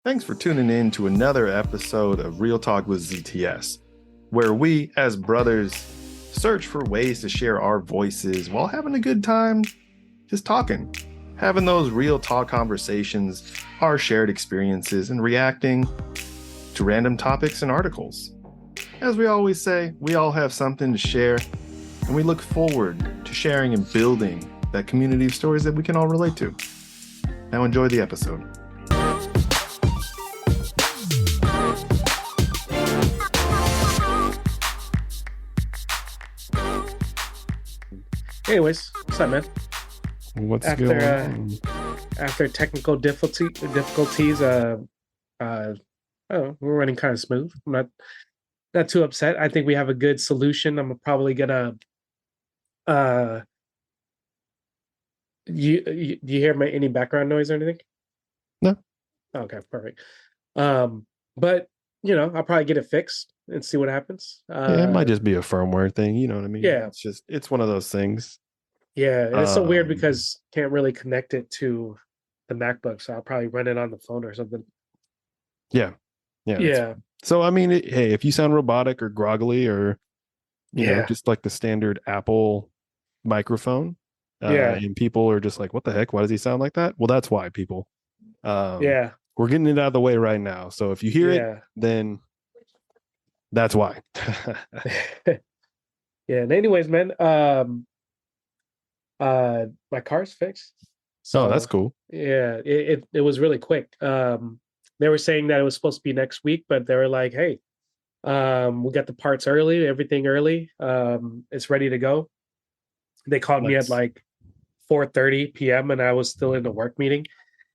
Thanks for tuning in to another episode of Real Talk with ZTS, where we, as brothers, search for ways to share our voices while having a good time just talking, having those real talk conversations, our shared experiences, and reacting to random topics and articles. As we always say, we all have something to share, and we look forward to sharing and building that community of stories that we can all relate to. Now enjoy the episode. Anyways, what's up, man? What's going on? After technical difficulties, oh, we're running kind of smooth. I'm not too upset. I think we have a good solution. I'm probably gonna you hear any background noise or anything? No. Okay, perfect. But I'll probably get it fixed and see what happens. Yeah, it might just be a firmware thing, you know what I mean? Yeah. It's one of those things. Yeah, and it's so weird because can't really connect it to the MacBook, so I'll probably run it on the phone or something. Yeah. Yeah. So, I mean, hey, if you sound robotic or groggly or, you know, Yeah. just like the standard Apple microphone, Yeah. and people are just like, what the heck? Why does he sound like that? Well, that's why, people. Yeah. We're getting it out of the way right now. So if you hear it, Yeah. then that's why. Yeah. And anyways, man, my car's fixed. So that's cool. Yeah, it was really quick. They were saying that it was supposed to be next week, but they were like, hey, we got the parts early, everything early. It's ready to go. They called me at like 4:30 p.m. and I was still in the work meeting.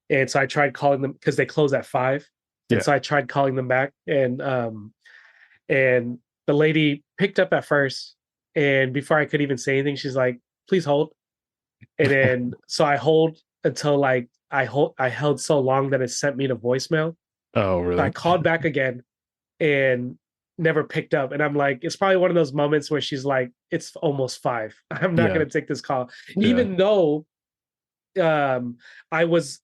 And so I tried calling them because they close at 5. Yeah. And so I tried calling them back, and the lady picked up at first, and before I could even say anything, she's like, please hold. And then so I hold until like I held so long that it sent me to voicemail. Oh, really? So I called back again and never picked up. And I'm like, it's probably one of those moments where she's like, it's almost 5. I'm not gonna take this call. Yeah. Even though I was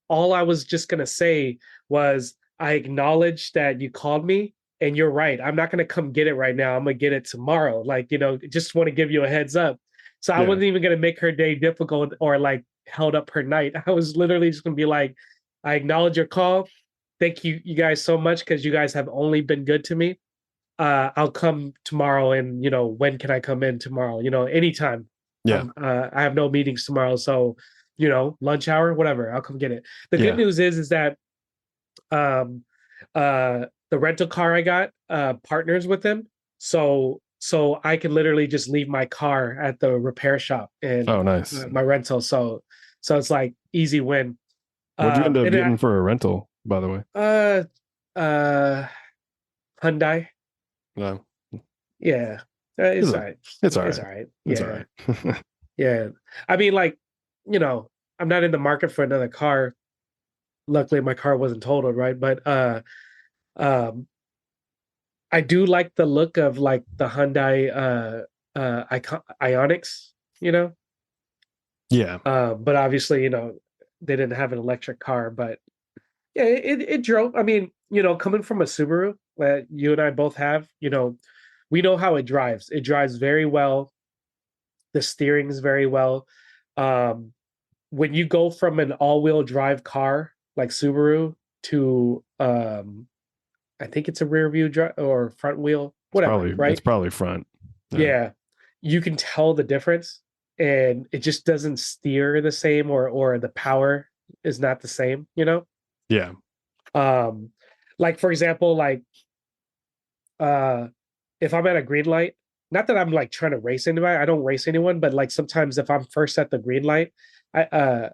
just gonna say was I acknowledge that you called me and you're right. I'm not gonna come get it right now. I'm gonna get it tomorrow. Like, just want to give you a heads up. So I wasn't even gonna make her day difficult or like held up her night. I was literally just gonna be like, I acknowledge your call. Thank you guys so much because you guys have only been good to me. I'll come tomorrow, and when can I come in tomorrow? Anytime. Yeah. I have no meetings tomorrow, so lunch hour, whatever. I'll come get it. The good news is that the rental car I got partners with them, so I can literally just leave my car at the repair shop and nice. My rental. So it's like easy win. What'd you end up getting for a rental, by the way? Hyundai. No. Yeah. It's all right. It's all right. It's all right. It's Yeah. all right. Yeah. I mean, like, I'm not in the market for another car. Luckily, my car wasn't totaled, right? But I do like the look of like the Hyundai Ionics, Yeah. But obviously, they didn't have an electric car. But yeah, it drove. I mean, coming from a Subaru that you and I both have, we know how it drives. It drives very well. The steering is very well. When you go from an all-wheel drive car like Subaru to I think it's a rear view drive or front wheel, whatever, right? It's probably front. Yeah. You can tell the difference, and it just doesn't steer the same, or the power is not the same, Yeah. Like for example, like if I'm at a green light, not that I'm like trying to race anybody, I don't race anyone, but like sometimes if I'm first at the green light, I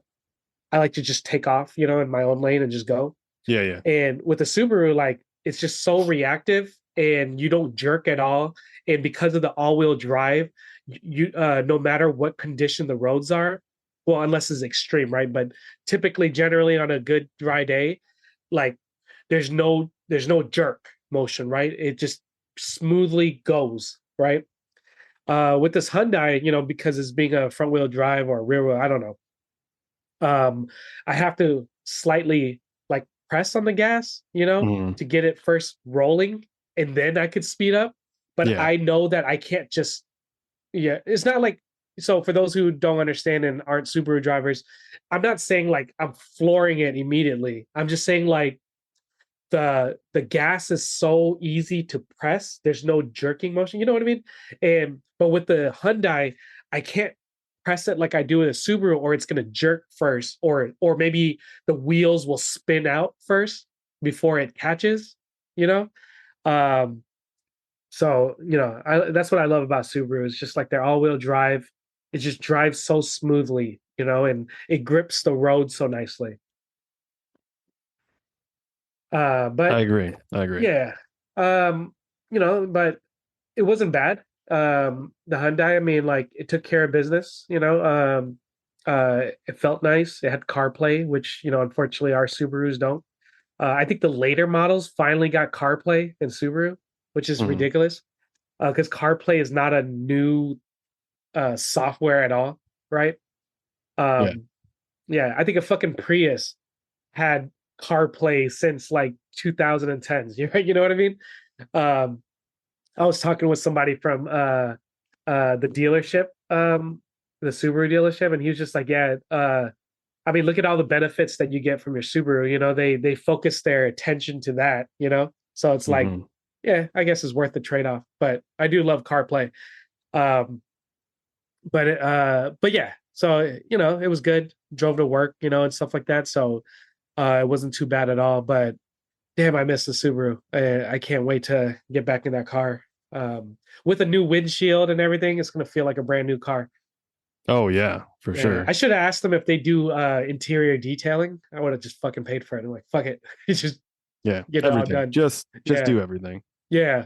like to just take off, in my own lane and just go. Yeah. And with the Subaru, like it's just so reactive and you don't jerk at all. And because of the all-wheel drive, you no matter what condition the roads are, well, unless it's extreme, right? But typically, generally on a good dry day, like there's no jerk motion, right? It just smoothly goes, right? With this Hyundai, because it's being a front wheel drive or rear wheel, I don't know. I have to slightly like press on the gas, Mhm. to get it first rolling, and then I could speed up. But Yeah. I know that I can't just, yeah, it's not like, so for those who don't understand and aren't Subaru drivers, I'm not saying like I'm flooring it immediately. I'm just saying like the gas is so easy to press. There's no jerking motion. You know what I mean? And but with the Hyundai, I can't press it like I do with a Subaru, or it's gonna jerk first, or maybe the wheels will spin out first before it catches. You know, um, so that's what I love about Subaru. It's just like they're all-wheel drive. It just drives so smoothly, and it grips the road so nicely. I But agree. I agree. yeah, but it wasn't bad. The Hyundai, I mean, like it took care of business. It felt nice. It had CarPlay, which unfortunately our Subarus don't. I think the later models finally got CarPlay in Subaru, which is Mhm. ridiculous because CarPlay is not a new software at all, right? Yeah. Um, yeah, I think a fucking Prius had CarPlay since like 2010s. You know what I mean? Um, I was talking with somebody from the dealership, the Subaru dealership, and he was just like, "Yeah, I mean, look at all the benefits that you get from your Subaru. They focus their attention to that. So it's like, Mhm. yeah, I guess it's worth the trade off. But I do love CarPlay. Um, but yeah, so it was good. Drove to work, and stuff like that. So it wasn't too bad at all. But damn, I miss the Subaru. I can't wait to get back in that car. With a new windshield and everything, it's gonna feel like a brand new car. Oh yeah, for Yeah, I sure. should have asked them if they do interior detailing. I would have just fucking paid for it. I'm like, fuck it, just Yeah, get it all everything. done. Just Yeah, do everything. yeah.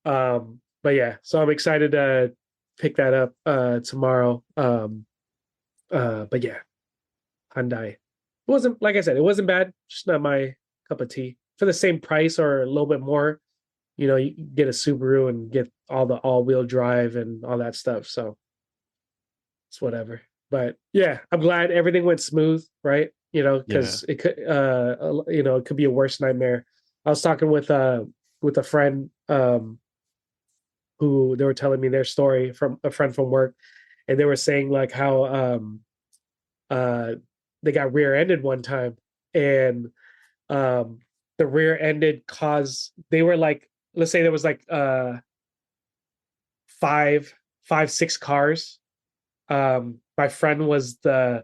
But yeah, so I'm excited to pick that up tomorrow. But yeah, Hyundai. It wasn't, like I said, it wasn't bad. Just not my cup of tea. For the same price or a little bit more, you get a Subaru and get all the all-wheel drive and all that stuff. So it's whatever. But yeah, I'm glad everything went smooth, right? Yeah. Because it could it could be a worse nightmare. I was talking with a friend who they were telling me their story from a friend from work, and they were saying like how uh they got rear-ended one time, and um the rear-ended caused, they were like, let's say there was like six cars. My friend was the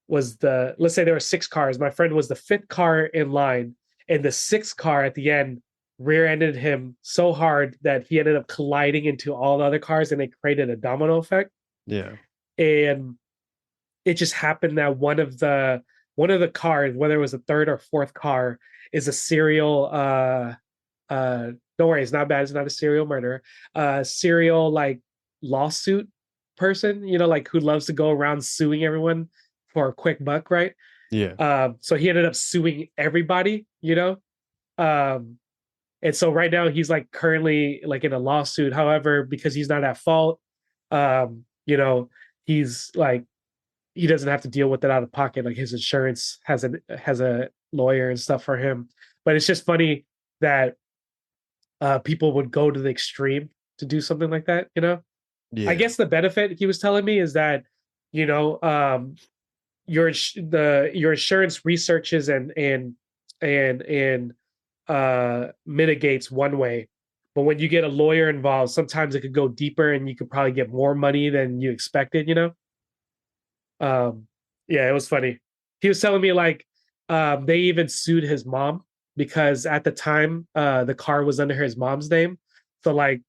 let's say there were six cars. My friend was the fifth car in line, and the sixth car at the end rear-ended him so hard that he ended up colliding into all the other cars, and it created a domino effect. Yeah. And it just happened that one of the cars, whether it was a third or fourth car, is a serial don't worry, it's not bad, it's not a serial murderer, serial like lawsuit person, like who loves to go around suing everyone for a quick buck, right? Yeah. So he ended up suing everybody, um and so right now he's like currently like in a lawsuit. However, because he's not at fault, um he's like, he doesn't have to deal with it out of pocket. Like his insurance has a lawyer and stuff for him. But it's just funny that people would go to the extreme to do something like that. I Yeah. guess the benefit he was telling me is that you know your insurance researches and mitigates one way, but when you get a lawyer involved, sometimes it could go deeper and you could probably get more money than you expected. um yeah, it was funny. He was telling me like they even sued his mom because at the time the car was under his mom's name. So like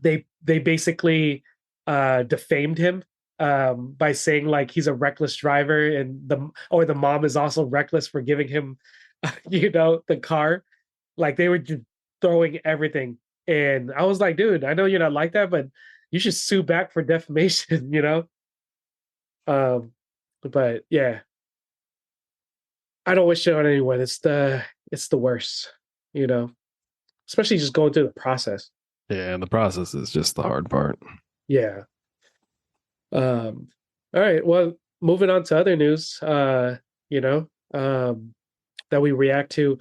they basically defamed him by saying like he's a reckless driver, and the mom is also reckless for giving him the car. Like they were just throwing everything. And I was like, dude, I know you're not like that, but you should sue back for defamation. um but yeah, I don't wish it on anyone. It's the worst, you know, especially just going through the process. Yeah. And the process is just the hard part. Yeah. All right. Well, moving on to other news. You know, um, that we react to.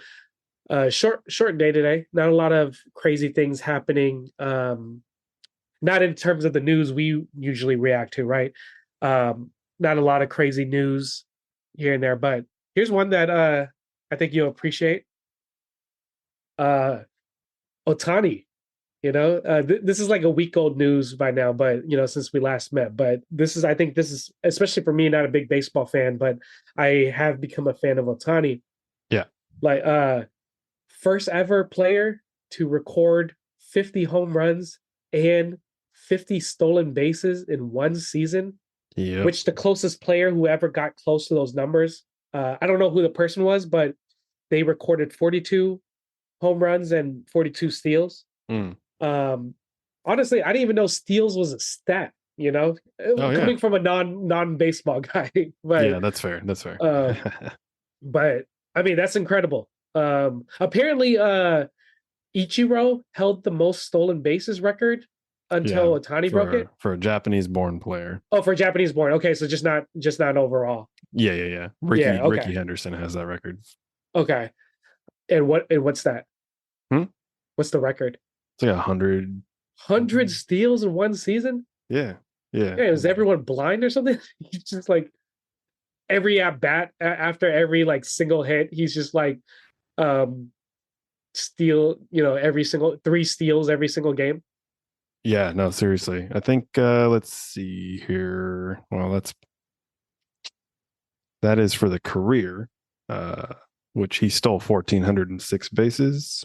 Short day today. Not a lot of crazy things happening. Not in terms of the news we usually react to, right? Not a lot of crazy news here and there, but here's one that I think you'll appreciate. Uh, Ohtani. This is like a week old news by now, but since we last met. But I think this is, especially for me, not a big baseball fan, but I have become a fan of Ohtani. Yeah. Like, first ever player to record 50 home runs and 50 stolen bases in one season. Yep. Which the closest player who ever got close to those numbers, I don't know who the person was, but they recorded 42 home runs and 42 steals. Honestly, I didn't even know steals was a stat, coming from a non baseball guy. But yeah, that's fair. That's fair. But I mean, that's incredible. Apparently, Ichiro held the most stolen bases record until Ohtani broke it for a Japanese-born player. Oh, for Japanese born. Okay, so just not overall. Yeah. Ricky Henderson has that record. Okay, and what's that? What's the record? It's like 100 steals in one season. Yeah. Is everyone blind or something? He's just like every at bat after every like single hit, he's just like steal. Every single 3 steals every single game. Yeah, no, seriously. I think let's see here. Well, that is for the career, which he stole 1,406 bases.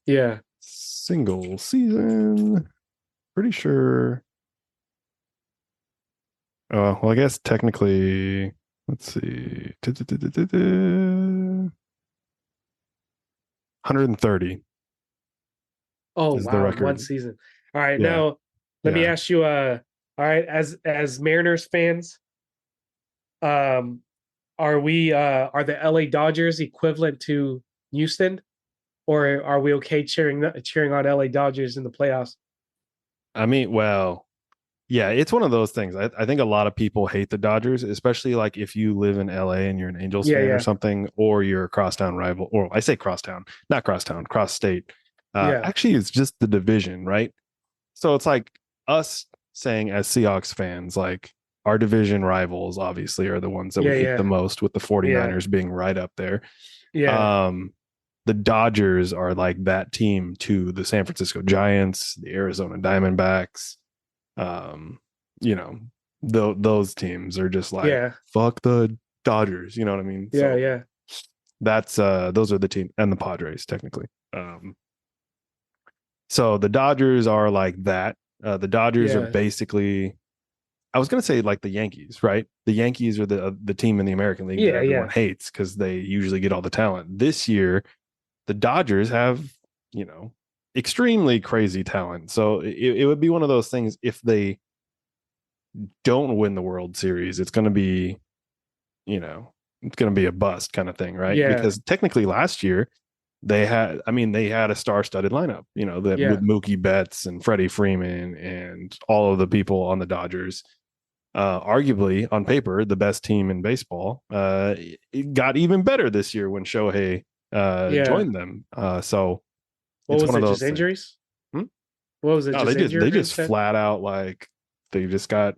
Yeah. Single season. Pretty sure. Oh, well, I guess technically, let's see. 130. Oh, wow, one season. All right, now let me ask you. All right, as Mariners fans, are the LA Dodgers equivalent to Houston, or are we okay cheering on LA Dodgers in the playoffs? I mean, well, yeah, it's one of those things. I think a lot of people hate the Dodgers, especially like if you live in LA and you're an Angels fan or something, or you're a crosstown rival, or I say crosstown, not crosstown, cross state. Actually, it's just the division, right? So it's like us saying as Seahawks fans, like our division rivals obviously are the ones that we hate the most, with the 49ers being right up there. Yeah. The Dodgers are like that team to the San Francisco Giants, the Arizona Diamondbacks. Those teams are just like, fuck the Dodgers, you know what I mean? Yeah. That's those are the team, and the Padres technically. So the Dodgers are like that. The Dodgers are basically, I was going to say like the Yankees, right? The Yankees are the team in the American League that everyone hates because they usually get all the talent. This year, the Dodgers have, extremely crazy talent. So it would be one of those things, if they don't win the World Series, it's going to be, it's going to be a bust kind of thing, right? Yeah. Because technically last year, they had a star-studded lineup, with Mookie Betts and Freddie Freeman and all of the people on the Dodgers. Arguably, on paper, the best team in baseball. It got even better this year when Shohei joined them. So what was it? Just injuries? What was it? No, they just flat out, like, they just got,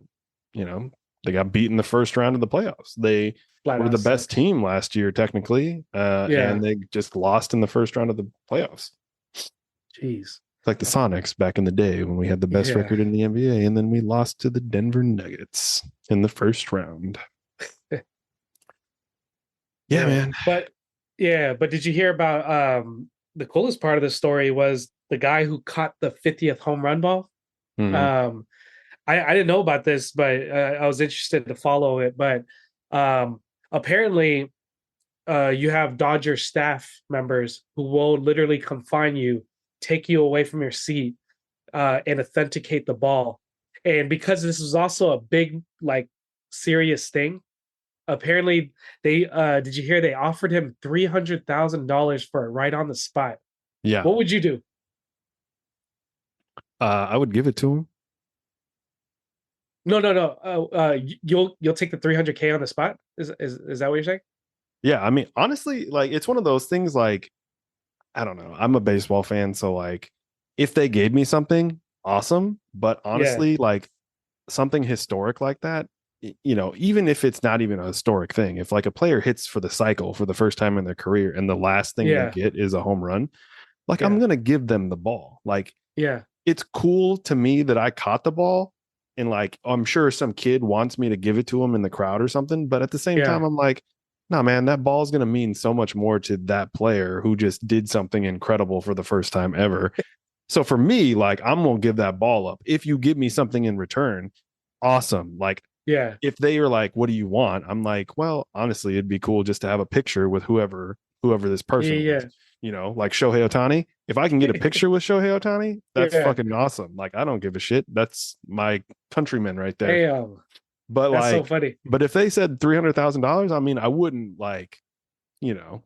they got beaten the first round of the playoffs. They were the best team last year, technically, and they just lost in the first round of the playoffs. Jeez. It's like the Sonics back in the day when we had the best record in the NBA, and then we lost to the Denver Nuggets in the first round. Man. But did you hear about the coolest part of the story was the guy who caught the 50th home run ball? Mm-hmm. I didn't know about this, but I was interested to follow it. But apparently, you have Dodger staff members who will literally confine you, take you away from your seat, and authenticate the ball. And because this was also a big, like, serious thing, apparently they did you hear they offered him $300,000 for it right on the spot? Yeah. What would you do? I would give it to him. No. You'll take the $300K on the spot? Is that what you're saying? Yeah, I mean, honestly, like it's one of those things like I don't know. I'm a baseball fan, so like if they gave me something, awesome. But Yeah, honestly, like something historic like that, even if it's not even a historic thing, if like a player hits for the cycle for the first time in their career and the last thing they yeah, get is a home run, like I'm yeah, gonna give them the ball. Like yeah, it's cool to me that I caught the ball and like I'm sure some kid wants me to give it to him in the crowd or something, but at the same time yeah, I'm like, no man, that ball is going to mean so much more to that player who just did something incredible for the first time ever. So for me, like I'm going to give that ball up. If you give me something in return, awesome. Like yeah, if they are like, what do you want? I'm like, well, honestly, it'd be cool just to have a picture with whoever this person was. yeah, Like Shohei Ohtani. If I can get a yeah, picture with Shohei Ohtani, that's yeah. fucking awesome. Like I don't give a shit. That's my countryman right there. Damn, But that's so like, funny. but if they said $300,000, I mean, I wouldn't like, you know,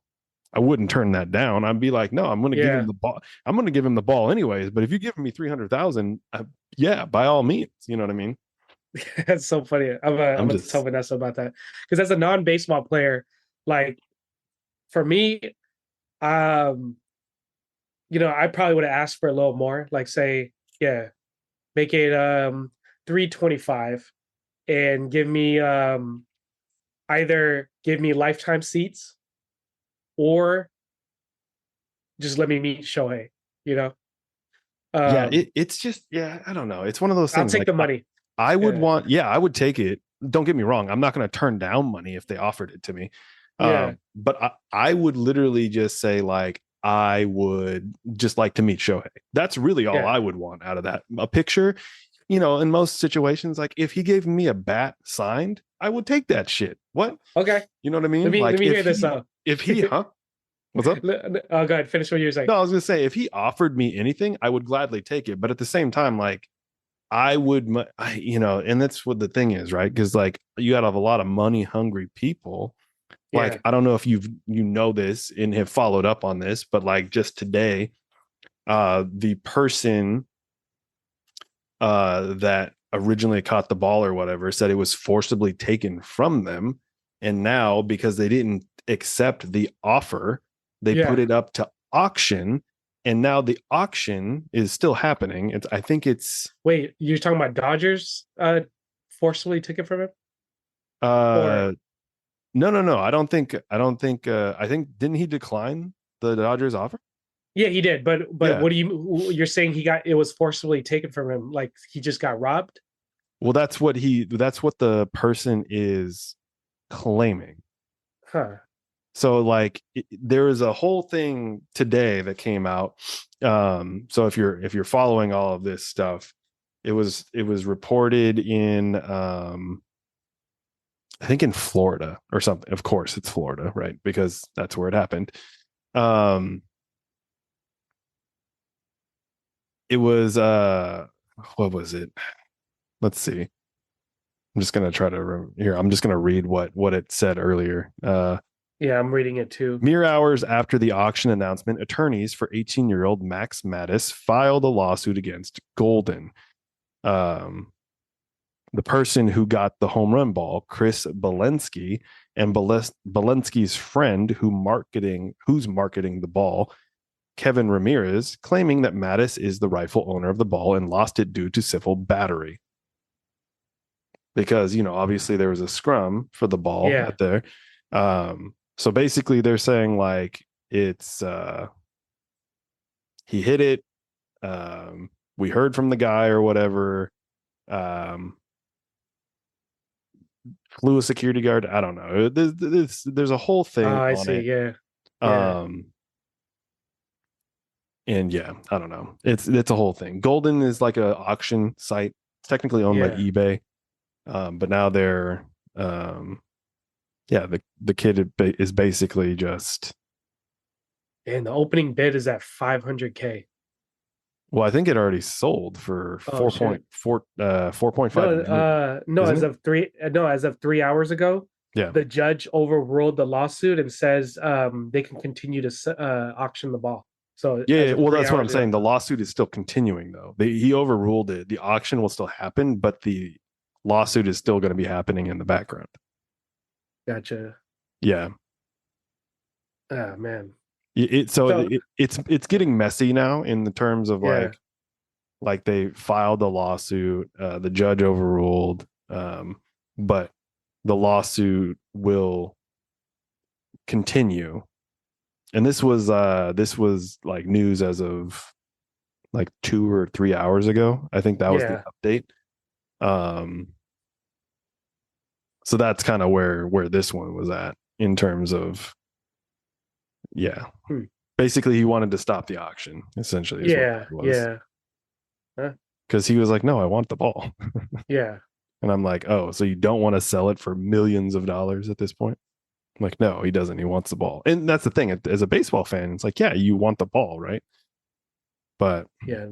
I wouldn't turn that down. I'd be like, no, I'm going to give him Yeah, the ball. I'm going to give him the ball anyways. But if you give me 300,000, yeah, by all means, you know what I mean. that's so funny. I'm I'm gonna tell just Vanessa about that because as a non-baseball player, like for me, um, I probably would have asked for a little more, like say, yeah, make it 325 and give me either give me lifetime seats or just let me meet Shohei, you know. yeah, Um it's just yeah, I don't know. It's one of those I'll things. take Like the money. I would Yeah. want, yeah, I would take it. Don't get me wrong. I'm not going to turn down money if they offered it to me. Yeah. But I would literally just say like I would just like to meet Shohei. That's really all Yeah. I would want out of that. A picture, in most situations, like if he gave me a bat signed, I would take that shit. What? Okay. You know what I Let mean? me let Like me hear this out. huh? What's up? Oh, go ahead. Finish what you're saying. No, I was gonna say if he offered me anything, I would gladly take it. But at the same time, like I would, and that's what the thing is, right? Because like you got to have a lot of money hungry people. Like Yeah. I don't know if you know this and have followed up on this, but like just today, the person that originally caught the ball or whatever said it was forcibly taken from them, and now because they didn't accept the offer, they put Yeah. it up to auction, and now the auction is still happening. I think it's Wait, you're talking about Dodgers forcibly took it from him? Or uh no, no, no. I think didn't he decline the Dodgers offer? yeah, he did. But Yeah. what do you're saying he got it was forcibly taken from him? Like he just got robbed? Well, that's what the person is claiming. Huh. So like there is a whole thing today that came out. So if you're following all of this stuff, it was reported in I think in Florida or something. Of course it's Florida, right? Because that's where it happened. Um it was what was it? Let's see. I'm just gonna try to here. I'm just gonna read what it said earlier. Yeah, I'm reading it too. Mere hours after the auction announcement, attorneys for 18-year-old Max Mattis filed a lawsuit against Golden. Um, the person who got the home run ball, Chris Belensky, and Belensky's friend who's marketing the ball, Kevin Ramirez, claiming that Mattis is the rightful owner of the ball and lost it due to civil battery. Because, obviously there was a scrum for the ball Yeah. at there. So basically they're saying like it's he hit it. We heard from the guy or whatever. Um, flew a security guard. I don't know. There's a whole Oh, thing I on see. it. Yeah. Yeah. Um, and yeah, I don't know. It's a whole thing. Golden is like a auction site. It's technically owned by Yeah. eBay, but now they're yeah, the kid is basically just. And the opening bid is at 500K. Well, I think it already sold for Oh shit. 4.5 No, million, no, isn't it? as of 3 hours ago, Yeah. the judge overruled the lawsuit and says they can continue to auction the ball. So Yeah, as yeah, of well, three that's what I'm hours ago. saying. The lawsuit is still continuing, though. He overruled it. The auction will still happen, but the lawsuit is still going to be happening in the background. Gotcha. Yeah. Oh man. So It's getting messy now in the terms of yeah, like they filed the lawsuit, the judge overruled, but the lawsuit will continue. And this was like news as of like 2 or 3 hours ago. I think that was the yeah. update. Um, so that's kind of where this one was at in terms of, yeah. Hmm. Basically, he wanted to stop the auction. Essentially, is what Yeah, it was, yeah. Huh? because he was like, "No, I want the ball," Yeah. and I'm like, "Oh, so you don't want to sell it for millions of dollars at this point?" I'm like, no, he doesn't. He wants the ball, and that's the thing. As a baseball fan, it's like, yeah, you want the ball, right? But Yeah.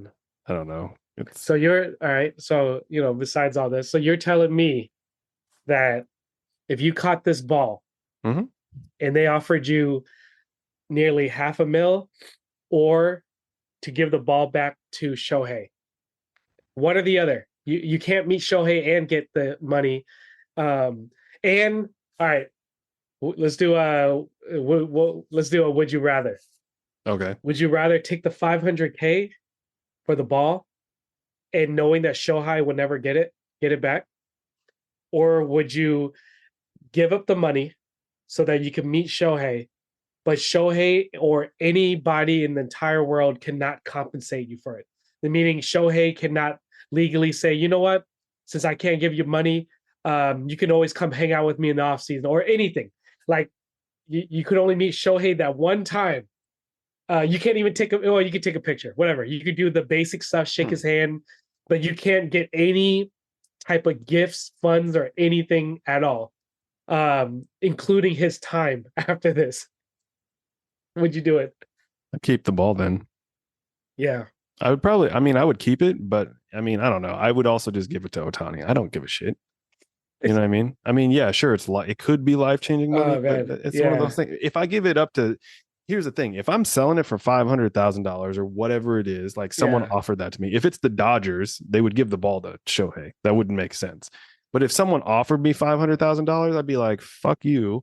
I don't know. It's So you're all right. So, besides all this, so you're telling me that if you caught this ball Mhm. and they offered you nearly half a mil or to give the ball back to Shohei, one or the other. You can't meet Shohei and get the money. And all right, let's do let's do a would you rather. okay. Would you rather take the 500K for the ball and knowing that Shohei would never get it back, or would you give up the money so that you can meet Shohei, but Shohei or anybody in the entire world cannot compensate you for it? The meaning Shohei cannot legally say, you know what, since I can't give you money, you can always come hang out with me in the off season or anything. Like you could only meet Shohei that one time. You can't even take a, oh, you could take a picture, whatever. You could do the basic stuff, shake Hmm. his hand, but you can't get any type of gifts, funds, or anything at all, including his time after this. Would you do it? I keep the ball then. Yeah. I would probably. I mean, I would keep it, but I mean, I don't know. I would also just give it to Ohtani. I don't give a shit. You know what I mean? I mean, yeah, sure, it could be life changing money, Oh but man. it's one of Yeah. those things. If I give it up to, here's the thing: if I'm selling it for $500,000 or whatever it is, like someone Yeah. offered that to me, if it's the Dodgers, they would give the ball to Shohei. That wouldn't make sense. But if someone offered me $500,000, I'd be like, "Fuck you."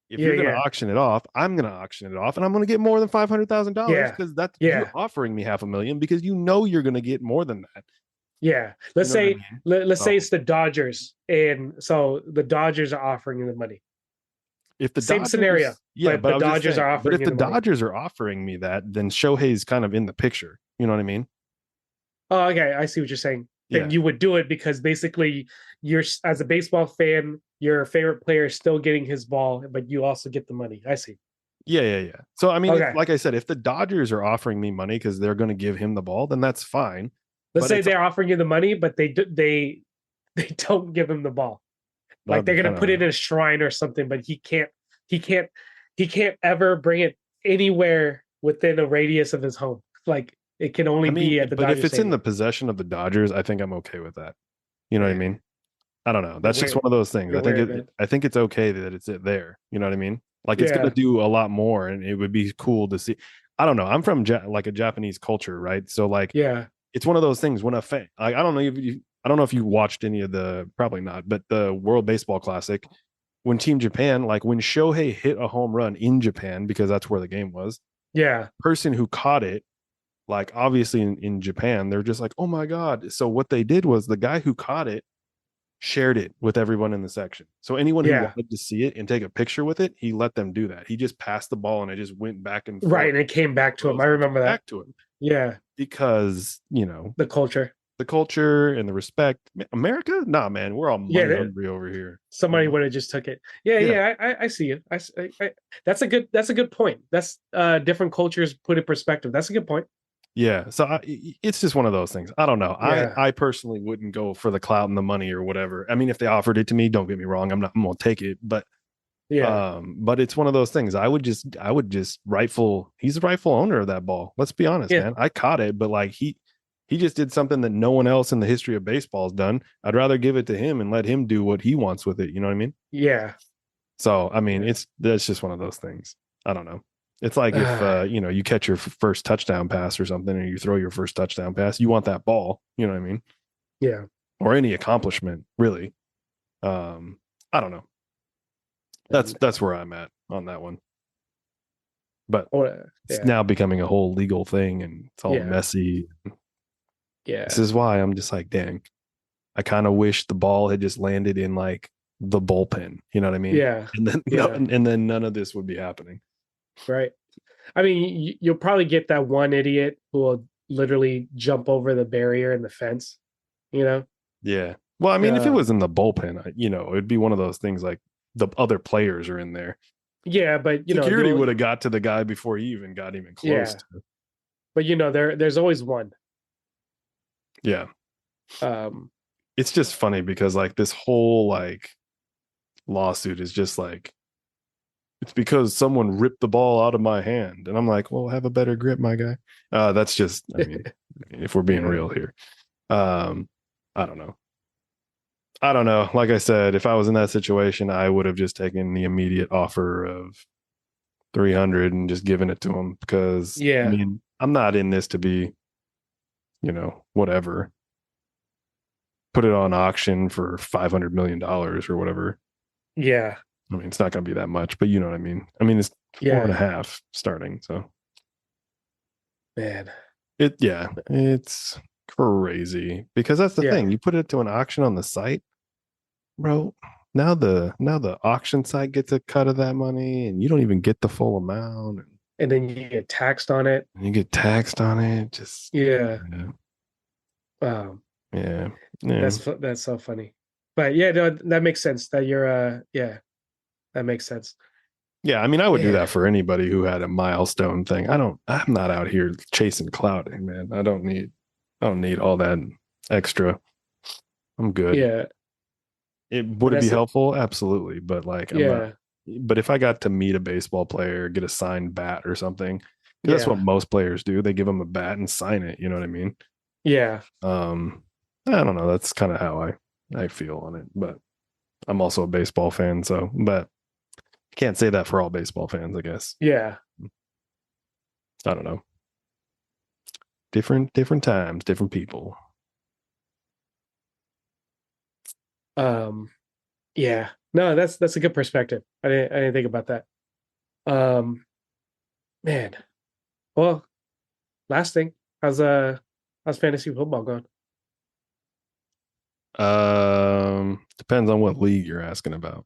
If Yeah. you're gonna Yeah. auction it off, I'm gonna auction it off, and I'm gonna get more than $500,000 Yeah. because that's you're Yeah. offering me 500,000 because you know you're gonna get more than that. Yeah. You know what I mean? Let's say So it's the Dodgers, and so the Dodgers are offering you the money. if the Same scenario, Dodgers, yeah, but but the I was just Dodgers are saying, but offering if you the the money. Dodgers are offering me that, then Shohei's kind of in the picture. You know what I mean? Oh, okay. I see what you're saying. Then Yeah. you would do it because basically you're as a baseball fan, your favorite player is still getting his ball, but you also get the money. I see. Yeah, yeah, yeah. So I mean, if Okay. like I said, if the Dodgers are offering me money because they're going to give him the ball, then that's fine. Let's But say it's they're offering you the money, but they don't give him the ball. Like that'd be they're gonna kind put of it in a shrine or something, but he can't he can't ever bring it anywhere within a radius of his home. Like it can only I be mean, at the but if Dodger it's in the Stadium. possession of the Dodgers, I think I'm okay with that. You know what I Yeah, mean? I don't know. you're That's just one weird. of those things. You're weird, man. I think it's okay that it's there. You know what I mean? Like it's gonna Yeah, do a lot more, and it would be cool to see. I don't know. I'm from like a Japanese culture, right? So like yeah, it's one of those things when a fan, like, I don't know if you watched any of probably not, but the World Baseball Classic, when Team Japan, like when Shohei hit a home run in Japan, because that's where the game was, yeah, person who caught it, like obviously in Japan, they're just like, oh my God. So what they did was the guy who caught it shared it with everyone in the section. So anyone who yeah. wanted to see it and take a picture with it, he let them do that. He just passed the ball and it just went back and Right, forth. and it came back to him. I It came remember that. back to him Yeah, because, the culture. the culture and the respect. America? Nah, man, we're all Yeah, money hungry over here. You somebody know? would have just took it. Yeah, Yeah. yeah. I see you. That's a good point. That's different cultures put in perspective. That's a good point. Yeah. So it's just one of those things. I don't know. Yeah, I personally wouldn't go for the clout and the money or whatever. I mean, if they offered it to me, don't get me wrong. I'm gonna take it. yeah, But it's one of those things. I would just he's the rightful owner of that ball. Let's be honest, yeah, man. I caught it, but like he just did something that no one else in the history of baseball has done. I'd rather give it to him and let him do what he wants with it. You know what I mean? yeah. So I mean, Yeah. that's just one of those things. I don't know. It's like if you catch your first touchdown pass or something, or you throw your first touchdown pass, you want that ball. You know what I mean? Yeah. Or any accomplishment, really. I don't know. And That's where I'm at on that one. But it's Yeah. now becoming a whole legal thing, and it's all Yeah. messy. This Yeah. is why I'm just like, dang, I kind of wish the ball had just landed in like the bullpen. You know what I mean? Yeah. And then Yeah. and then none of this would be happening. Right. I mean, you'll probably get that one idiot who will literally jump over the barrier and the fence, you know? Yeah. Well, I mean, if it was Um, in the bullpen, it'd be one of those things like the other players are in there. yeah, but Security would have got to the guy before he even got even close yeah, to. but there's always one. Yeah. Um, It's just funny because like this whole like lawsuit is just like it's because someone ripped the ball out of my hand. And I'm like, well, have a better grip, my guy. That's just, I mean, if we're being yeah, real here. Um, I don't know. I don't know. Like I said, if I was in that situation, I would have just taken the immediate offer of 300 and just given it to him because I yeah, mean, I'm not in this to be, whatever. Put it on auction for $500 million or whatever. yeah, I mean, it's not going to be that much, but you know what I mean. I mean, it's four and yeah, a half starting, so man. it's crazy because that's the Yeah, thing. You put it to an auction on the site, bro. Now the auction site gets a cut of that money, and you don't even get the full amount, and then you get taxed on it. and you get taxed on it. Just Yeah, yeah, um, yeah, yeah. that's so funny. But yeah, no, that makes sense. That you're yeah, that makes sense. Yeah, I mean, I would do Man, that for anybody who had a milestone thing. I'm not out here chasing clout, man. I don't need all that extra. I'm good. yeah, Would and it be that's helpful? Absolutely. But like, I'm not, yeah, but if I got to meet a baseball player, get a signed bat or something, because that's what yeah, most players do. They give them a bat and sign it. You know what I mean? yeah, Um, I don't know. That's kind of how I feel on it. But I'm also a baseball fan. So, but can't say that for all baseball fans, I guess. yeah. I don't know. Different times, different people. Um, yeah. No, that's a good perspective. I didn't think about that. Um, man. Well, last thing, how's fantasy football going? Depends on what league you're asking about.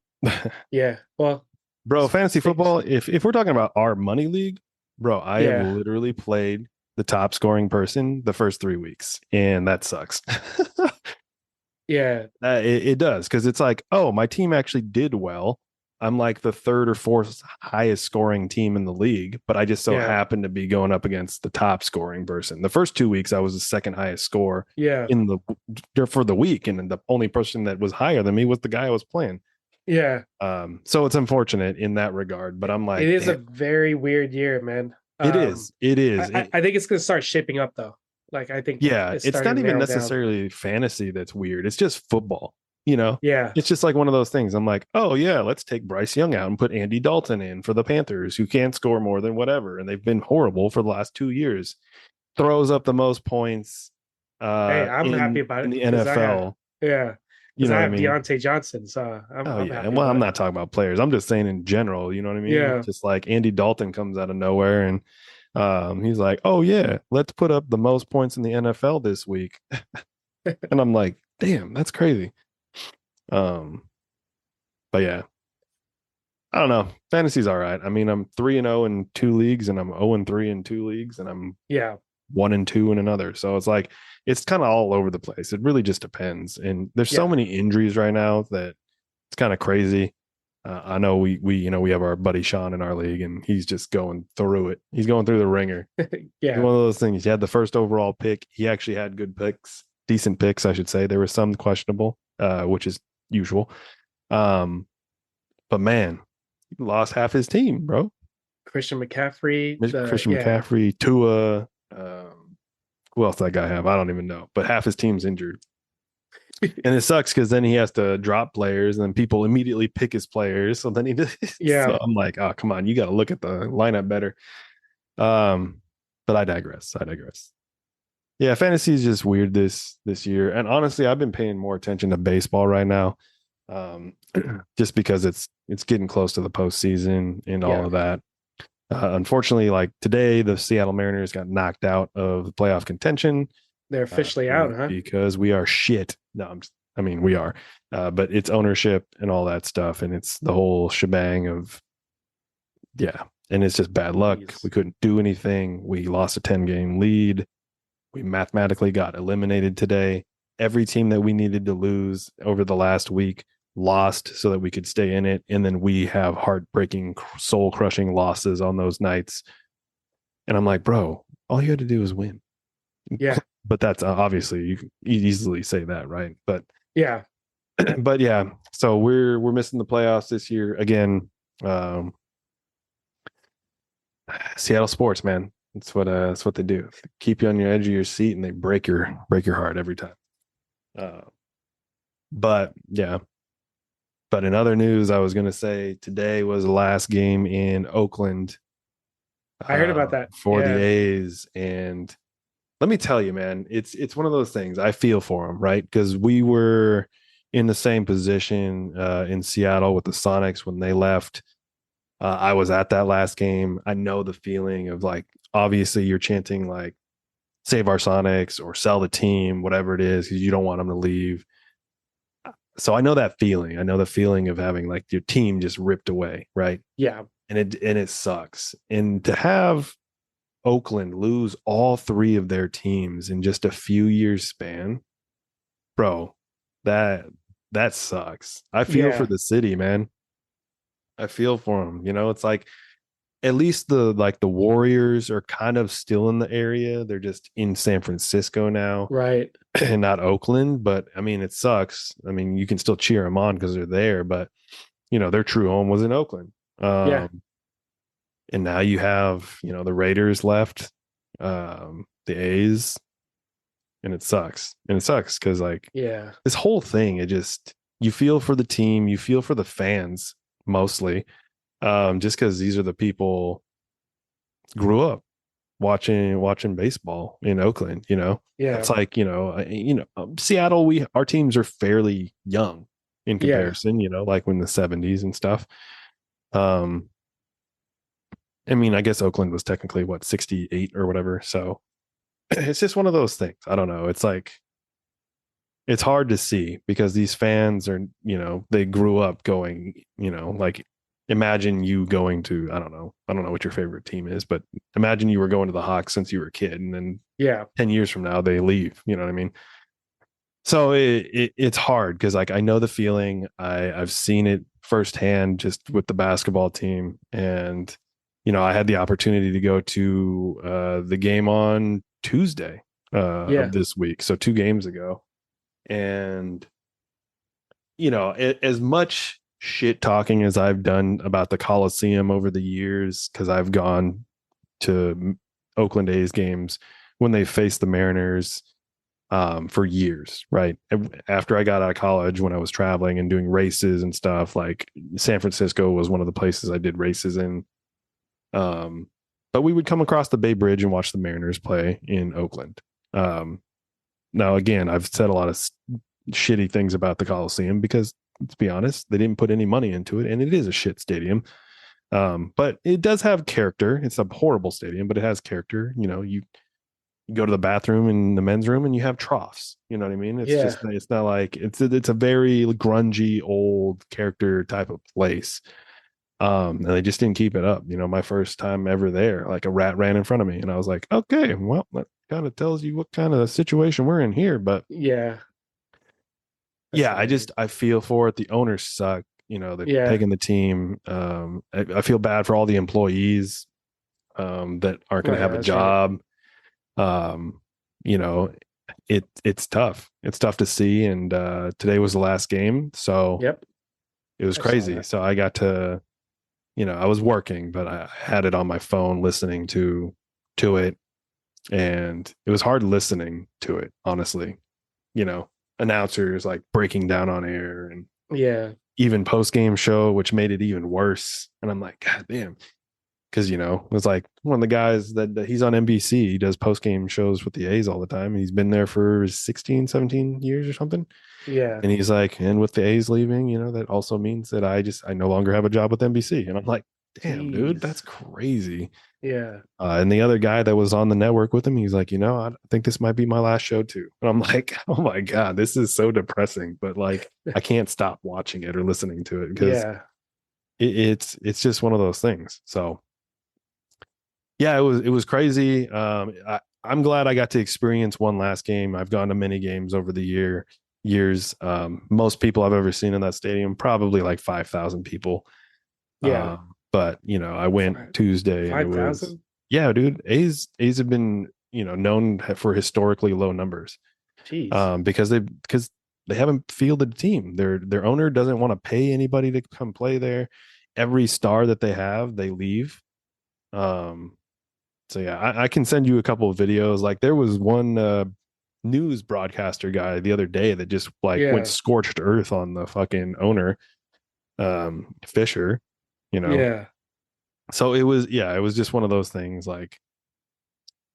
Yeah. Well, Bro, fantasy six. football, if we're talking about our money league, bro, I have Yeah. literally played the top scoring person the first 3 weeks, and that sucks. Yeah. It does because it's like, oh, my team actually did well. I'm like the third or fourth highest scoring team in the league, but I just so Yeah. happened to be going up against the top scoring person. The first 2 weeks, I was the second highest score Yeah. in the for the week, and the only person that was higher than me was the guy I was playing. Yeah. So it's unfortunate in that regard, but I'm It like, is a damn, very weird year, man. it is, it is. I think it's gonna start shaping up though. Like I think Yeah, it's it's starting not to even narrow down. necessarily fantasy that's weird. It's just football, you know? Yeah. It's just like one of those things. I'm like, oh yeah, let's take Bryce Young out and put Andy Dalton in for the Panthers, who can't score more than whatever, and they've been horrible for the last 2 years. Throws up the most points Hey, I'm happy about in it the because I have NFL. yeah, You because know I what I have mean? Deontay Johnson, so Oh I'm yeah, and happy well, about I'm it. not talking about players. I'm just saying in general. You know what I mean? Yeah. It's just like Andy Dalton comes out of nowhere and he's like, "Oh yeah, let's put up the most points in the NFL this week," and I'm like, "Damn, that's crazy." Um, but yeah, I don't know. Fantasy's all right. I mean, I'm 3-0 in 2 leagues, and I'm 0-3 in 2 leagues, and I'm Yeah. 1-2 in another. So it's like it's kind of all over the place. It really just depends. And there's so Yeah. many injuries right now that it's kind of crazy. I know we have our buddy Sean in our league, and he's just going through it. He's going through the ringer. It's Yeah. one of those things. He had the first overall pick. He actually had good picks, decent picks, I should say. There were some questionable, which is usual. Um, but man, he lost half his team, bro. Christian McCaffrey, the Christian yeah. McCaffrey, Tua. Who else that guy have? I don't even know. But half his team's injured. And it sucks because then he has to drop players, and then people immediately pick his players. So then Yeah. so I'm like, oh come on, you got to look at the lineup better. Um, but I digress. I digress. Yeah, fantasy is just weird this year, and honestly, I've been paying more attention to baseball right now, um, just because it's getting close to the postseason and all Yeah. of that. Unfortunately, like today, the Seattle Mariners got knocked out of the playoff contention They're officially out, huh? because we are shit. No, I mean, we are, but it's ownership and all that stuff, and it's the whole shebang of yeah, and it's just bad luck. Jeez. We couldn't do anything. We lost a 10-game lead. We mathematically got eliminated today. Every team that we needed to lose over the last week lost so that we could stay in it. And then we have heartbreaking, soul crushing losses on those nights. And I'm like, bro, all you had to do was win. Yeah. But that's obviously you can easily say that, right? But Yeah. but yeah, so we're missing the playoffs this year again. Um, Seattle sports, man. That's what they do. They keep you on your edge of your seat, and they break your heart every time. Uh, but yeah. But in other news, I was gonna say today was the last game in Oakland I heard about that. for the Yeah. A's, and let me tell you, man, it's one of those things. I feel for them, right? Because we were in the same position in Seattle with the Sonics when they left. I was at that last game. I know the feeling of like, obviously, you're chanting like "Save our Sonics" or "Sell the team," whatever it is, because you don't want them to leave. So I know that feeling. I know the feeling of having like your team just ripped away, right? Yeah. And it sucks. And to have Oakland lose all three of their teams in just a few years span, bro, that that sucks. I feel for Yeah. the city, man. I feel for them. It's like at least the Warriors are kind of still in the area. They're just in San Francisco now Right. and not Oakland. But I mean, it sucks. I mean, you can still cheer them on because they're there, but their true home was in Oakland. Yeah. And now you have, the Raiders left, the A's, and it sucks. And it sucks because like Yeah. this whole thing, you feel for the team, you feel for the fans mostly, just because these are the people grew up watching baseball in Oakland. Yeah. It's like Seattle. Our teams are fairly young in Yeah. comparison. Like when the '70s and stuff. Um, I mean, I guess Oakland was technically what 68 or whatever. So it's just one of those things. I don't know. It's like it's hard to see because these fans are, they grew up going, like imagine you going to, I don't know what your favorite team is, but imagine you were going to the Hawks since you were a kid and then Yeah. 10 years from now they leave, you know what I mean? So it's hard because like I know the feeling. I've seen it firsthand just with the basketball team, and I had the opportunity to go to the game on Tuesday Yeah. of this week, so 2 games ago, and as much shit talking as I've done about the Coliseum over the years because I've gone to Oakland A's games when they faced the Mariners for years, right? After I got out of college, when I was traveling and doing races and stuff, like San Francisco was one of the places I did races in. Um, but we would come across the Bay Bridge and watch the Mariners play in Oakland. Now, again, I've said a lot of shitty things about the Coliseum because, let's be honest, they didn't put any money into it, and it is a shit stadium. But it does have character. It's a horrible stadium, but it has character. You go to the bathroom in the men's room and you have troughs. You know what I mean? Yeah. It's not like it's a very grungy old character type of place. And they just didn't keep it up. My first time ever there, like a rat ran in front of me, and I was like, okay, well, that kind of tells you what kind of situation we're in here. But Yeah. That's yeah, hilarious. I feel for it. The owners suck. They're Yeah. taking the team. I feel bad for all the employees that aren't Oh going to yeah, have a that's right. job. Um, you know, it's tough. It's tough to see. And today was the last game, so Yep. it was I saw crazy. that. So I got to, I was working, but I had it on my phone listening to it, and it was hard listening to it, honestly. You know, announcers like breaking down on air and Yeah. even post game show, which made it even worse. And I'm like, God damn. Because, it was like one of the guys that he's on NBC. He does post game shows with the A's all the time. And he's been there for 16, 17 years or something. Yeah. And he's like, and with the A's leaving, that also means that I no longer have a job with NBC. And I'm like, damn, dude, that's Jeez. crazy. Yeah. And the other guy that was on the network with him, he's like, I think this might be my last show too. And I'm like, oh my God, this is so depressing. But like, I can't stop watching it or listening to it because Yeah. it's just one of those things. So yeah, it was crazy. I'm glad I got to experience one last game. I've gone to many games over the years. Most people I've ever seen in that stadium, probably like 5,000 people. Yeah. But I went Tuesday and it was 5,000? yeah, dude. A's have been known for historically low numbers. Jeez. Because they haven't fielded a team. Their owner doesn't want to pay anybody to come play there. Every star that they have, they leave. Um, so yeah, I can send you a couple of videos. Like there was one news broadcaster guy the other day that just like went Yeah. scorched earth on the fucking owner, Fisher. You know, Yeah. so it was just one of those things. Like,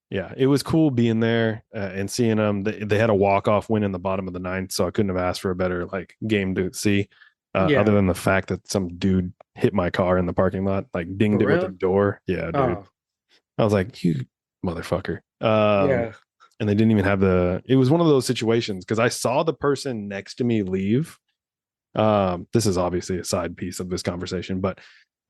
yeah, it was cool being there and seeing them. They had a walk off win in the bottom of the ninth, so I couldn't have asked for a better like game to see. Other Yeah. than the fact that some dude hit my car in the parking lot, like For dinged it with a real? door. Yeah, dude. Oh, I was like, you motherfucker. yeah. And they didn't even have it was one of those situations because I saw the person next to me leave. This is obviously a side piece of this conversation, but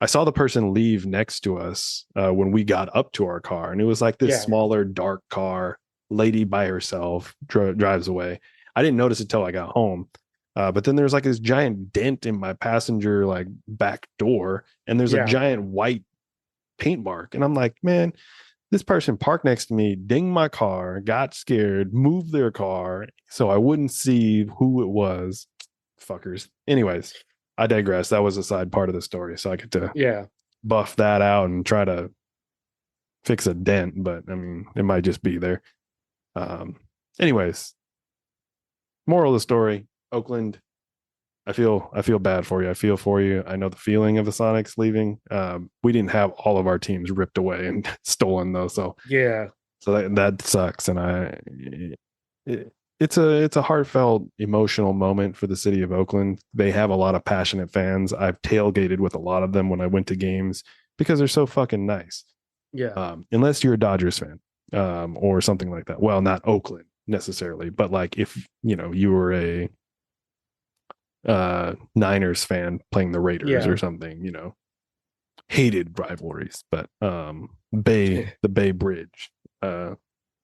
I saw the person leave next to us when we got up to our car, and it was like this Yeah. smaller, dark car. Lady by herself drives away. I didn't notice it till I got home, but then there's like this giant dent in my passenger like back door, and there's a Yeah. giant white paint mark, and I'm like, man, this person parked next to me, dinged my car, got scared, moved their car so I wouldn't see who it was. Fuckers. Anyways, I digress. That was a side part of the story. So I get to Yeah. buff that out and try to fix a dent, but I mean, it might just be there. Um, anyways, moral of the story, Oakland, I feel bad for you. I feel for you. I know the feeling of the Sonics leaving. We didn't have all of our teams ripped away and stolen though. Yeah. So that sucks. And it, it's a heartfelt, emotional moment for the city of Oakland. They have a lot of passionate fans. I've tailgated with a lot of them when I went to games because they're so fucking nice. Yeah. Unless you're a Dodgers fan, or something like that. Well, not Oakland necessarily, but like if you were a Niners fan playing the Raiders Yeah. or something, hated rivalries, but the Bay Bridge, or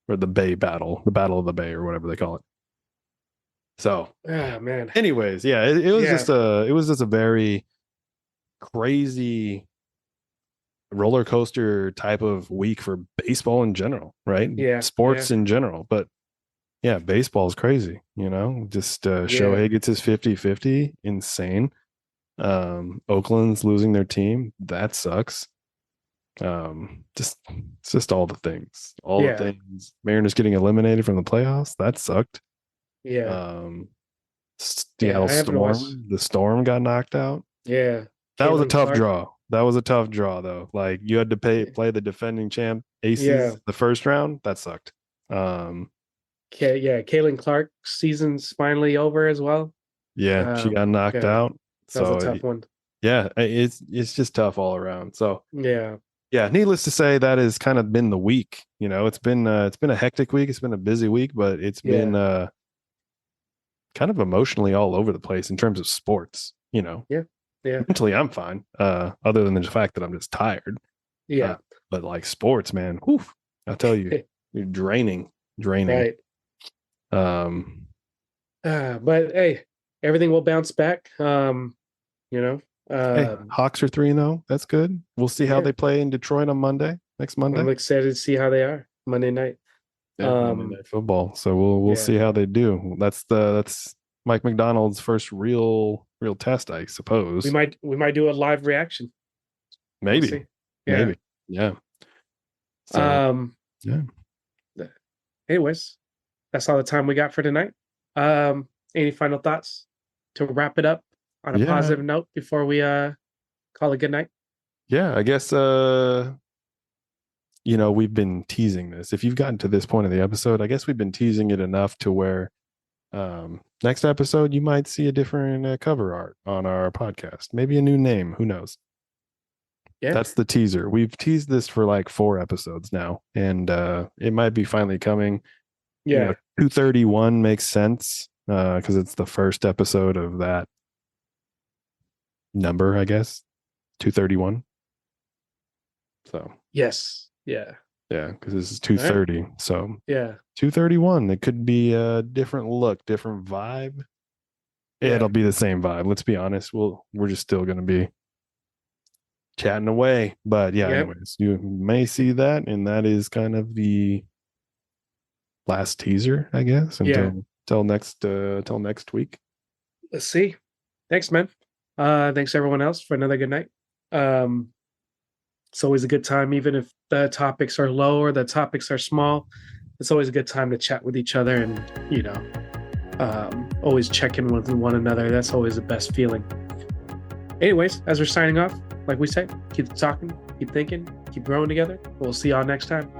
the Bay Battle, the Battle of the Bay, or whatever they call it. So, Ah, man. anyways, yeah, it was Yeah. just a very crazy roller coaster type of week for baseball in general, right? Yeah. Yeah. Sports in general, but yeah, baseball is crazy, just Yeah. Shohei gets his 50-50, insane. Oakland's losing their team, that sucks. Just it's just all the Yeah. things. Mariners getting eliminated from the playoffs, that sucked. Yeah. um Yeah. Seattle I haven't watched. Storm, the Storm got knocked out. Yeah. That was a Caitlin tough Clark. draw. That was a tough draw though. Like you had to play the defending champ Yeah. Aces the first round. That sucked. um Yeah. Caitlin Clark season's finally over as well. yeah, she got knocked Yeah. out. That was a So tough one. yeah, it's just tough all around. So Yeah. yeah, needless to say, that has kind of been the week. It's been a hectic week. It's been a busy week, but it's been Yeah. kind of emotionally all over the place in terms of sports. Yeah. Yeah. Mentally, I'm fine. Other than the fact that I'm just tired. Uh, Yeah. but like sports, man, whew, I'll tell you, you're draining. Right. Um, But hey, everything will bounce back. You know. hey, Hawks are 3-0. That's good. We'll see how Yeah. they play in Detroit on next Monday. I'm excited to see how they are Monday night. Yeah, Monday Night Football. So we'll Yeah. see how they do. That's Mike McDonald's first real test, I suppose. We might do a live reaction. We'll Maybe, see. Yeah. yeah. So yeah. Anyways, that's all the time we got for tonight. Any final thoughts to wrap it up on a Yeah. positive note before we call it good night? Yeah, I guess we've been teasing this. If you've gotten to this point of the episode, I guess we've been teasing it enough to where next episode you might see a different cover art on our podcast. Maybe a new name, who knows. Yeah. That's the teaser. We've teased this for like 4 episodes now, and it might be finally coming. Yeah. 231 makes sense because it's the first episode of that number, I guess. 231. So Yes. Yeah. yeah, because this is 230. Right. So yeah, 231. It could be a different look, different vibe. Yeah. It'll be the same vibe. Let's be honest. We're just still gonna be chatting away. But yeah, anyways, you may see that, and that is kind of the last teaser, I guess, until next week. Let's see. Thanks, man. Thanks everyone else for another good night. It's always a good time, even if the topics are low or the topics are small. It's always a good time to chat with each other and, always check in with one another. That's always the best feeling. Anyways, as we're signing off, like we say, keep talking, keep thinking, keep growing together. We'll see y'all next time.